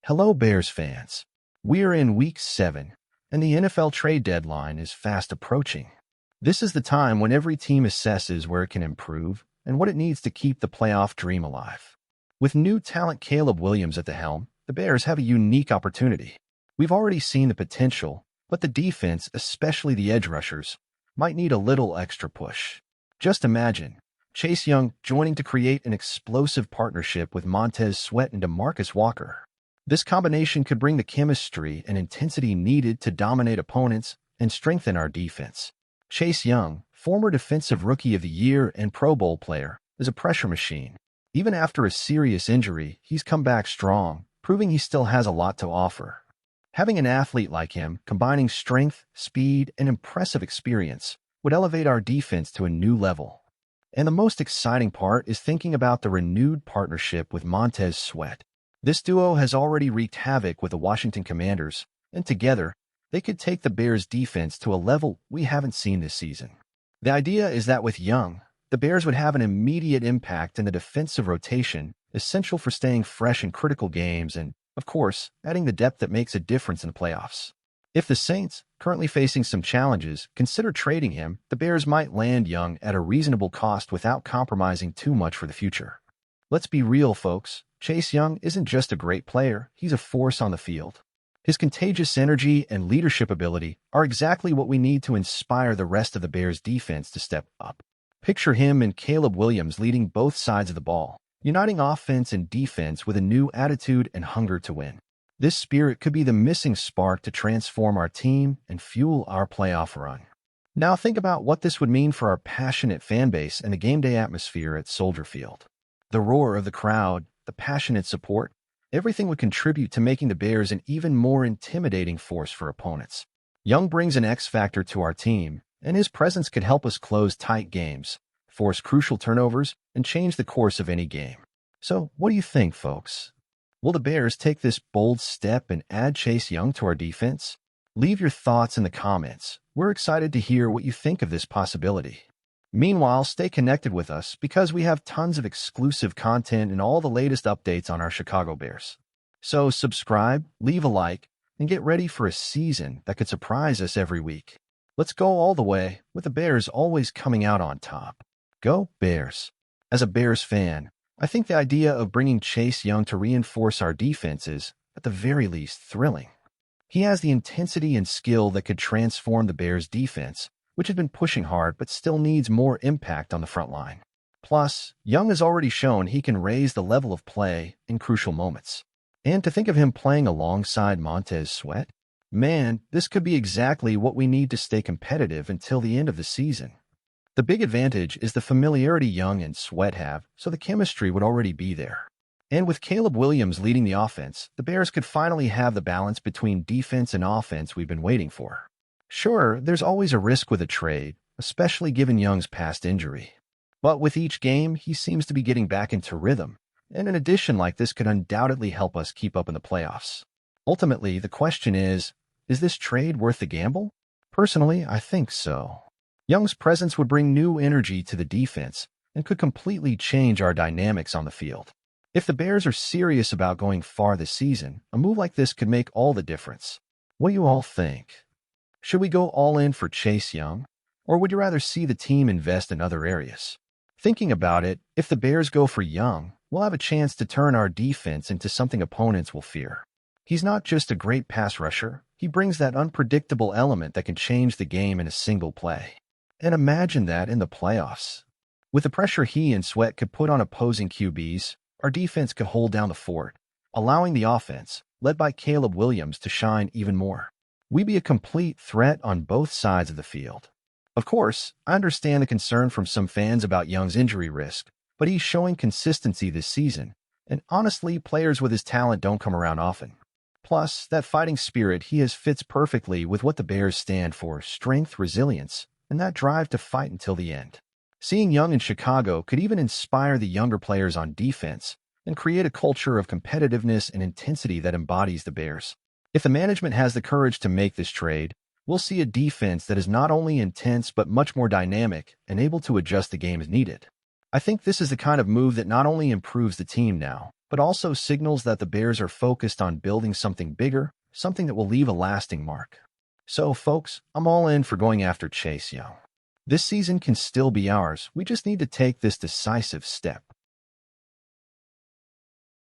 Hello, Bears fans. We are in Week 7, and the NFL trade deadline is fast approaching. This is the time when every team assesses where it can improve and what it needs to keep the playoff dream alive. With new talent Caleb Williams at the helm, the Bears have a unique opportunity. We've already seen the potential, but the defense, especially the edge rushers, might need a little extra push. Just imagine Chase Young joining to create an explosive partnership with Montez Sweat and DeMarcus Walker. This combination could bring the chemistry and intensity needed to dominate opponents and strengthen our defense. Chase Young, former Defensive Rookie of the Year and Pro Bowl player, is a pressure machine. Even after a serious injury, he's come back strong, proving he still has a lot to offer. Having an athlete like him, combining strength, speed, and impressive experience, would elevate our defense to a new level. And the most exciting part is thinking about the renewed partnership with Montez Sweat. This duo has already wreaked havoc with the Washington Commanders, and together, they could take the Bears' defense to a level we haven't seen this season. The idea is that with Young, the Bears would have an immediate impact in the defensive rotation, essential for staying fresh in critical games and, of course, adding the depth that makes a difference in the playoffs. If the Saints, currently facing some challenges, consider trading him, the Bears might land Young at a reasonable cost without compromising too much for the future. Let's be real, folks. Chase Young isn't just a great player, he's a force on the field. His contagious energy and leadership ability are exactly what we need to inspire the rest of the Bears' defense to step up. Picture him and Caleb Williams leading both sides of the ball, uniting offense and defense with a new attitude and hunger to win. This spirit could be the missing spark to transform our team and fuel our playoff run. Now think about what this would mean for our passionate fan base and the game day atmosphere at Soldier Field. The roar of the crowd, the passionate support, everything would contribute to making the Bears an even more intimidating force for opponents. Young brings an X factor to our team, and his presence could help us close tight games, force crucial turnovers, and change the course of any game. So, what do you think, folks? Will the Bears take this bold step and add Chase Young to our defense? Leave your thoughts in the comments. We're excited to hear what you think of this possibility. Meanwhile, stay connected with us because we have tons of exclusive content and all the latest updates on our Chicago Bears. So subscribe, leave a like, and get ready for a season that could surprise us every week. Let's go all the way, with the Bears always coming out on top. Go Bears! As a Bears fan, I think the idea of bringing Chase Young to reinforce our defense is, at the very least, thrilling. He has the intensity and skill that could transform the Bears' defense, which has been pushing hard but still needs more impact on the front line. Plus, Young has already shown he can raise the level of play in crucial moments. And to think of him playing alongside Montez Sweat, man, this could be exactly what we need to stay competitive until the end of the season. The big advantage is the familiarity Young and Sweat have, so the chemistry would already be there. And with Caleb Williams leading the offense, the Bears could finally have the balance between defense and offense we've been waiting for. Sure, there's always a risk with a trade, especially given Young's past injury. But with each game, he seems to be getting back into rhythm, and an addition like this could undoubtedly help us keep up in the playoffs. Ultimately, the question is this trade worth the gamble? Personally, I think so. Young's presence would bring new energy to the defense and could completely change our dynamics on the field. If the Bears are serious about going far this season, a move like this could make all the difference. What do you all think? Should we go all in for Chase Young, or would you rather see the team invest in other areas? Thinking about it, if the Bears go for Young, we'll have a chance to turn our defense into something opponents will fear. He's not just a great pass rusher, he brings that unpredictable element that can change the game in a single play. And imagine that in the playoffs. With the pressure he and Sweat could put on opposing QBs, our defense could hold down the fort, allowing the offense, led by Caleb Williams, to shine even more. We'd be a complete threat on both sides of the field. Of course, I understand the concern from some fans about Young's injury risk, but he's showing consistency this season, and honestly, players with his talent don't come around often. Plus, that fighting spirit he has fits perfectly with what the Bears stand for: strength, resilience, and that drive to fight until the end. Seeing Young in Chicago could even inspire the younger players on defense and create a culture of competitiveness and intensity that embodies the Bears. If the management has the courage to make this trade, We'll see a defense that is not only intense but much more dynamic and able to adjust the game as needed. I think this is the kind of move that not only improves the team now, but also signals that the Bears are focused on building something bigger, something that will leave a lasting mark. So, folks, I'm all in for going after Chase Young. This season can still be ours. We just need to take this decisive step.